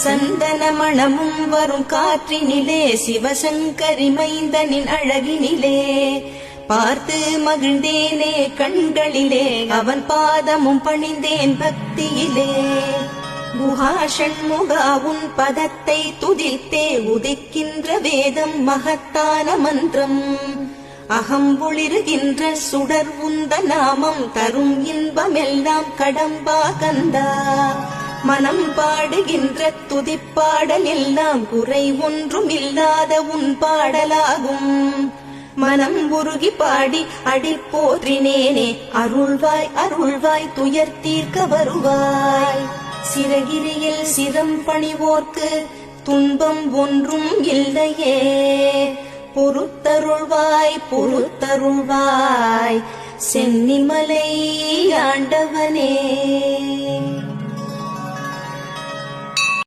சந்தன மணமும் வரும் காற்றினிலே சிவசங்கரி மைந்தனின் அழகினிலே பார்த்து மகிழ்ந்தேனே கண்களிலே அவன் பாதமும் பணிந்தேன் பக்தியிலே குஹாஷண்முகா உன் பதத்தை துதித்தே உதிக்கின்ற வேதம் மகத்தான மந்திரம் அகம்பொளிருகின்ற சுடர் உந்த நாமம் தரும் இன்பமெல்லாம் கடம்பா கந்தா மனம் பாடுகின்ற துதிப்பாடல் எல்லாம் குறை ஒன்றும் இல்லாத உன் பாடலாகும் மனம் உருகி பாடி அடி போற்றினேனே அருள்வாய் அருள்வாய் துயர் தீர்க்க வருவாய் சிறகிரியில் சிரம் பணிவோர்க்கு துன்பம் ஒன்றும் இல்லையே பொறுத்தருள்வாய் பொறுத்தருள்வாய் சென்னிமலை ஆண்டவனே.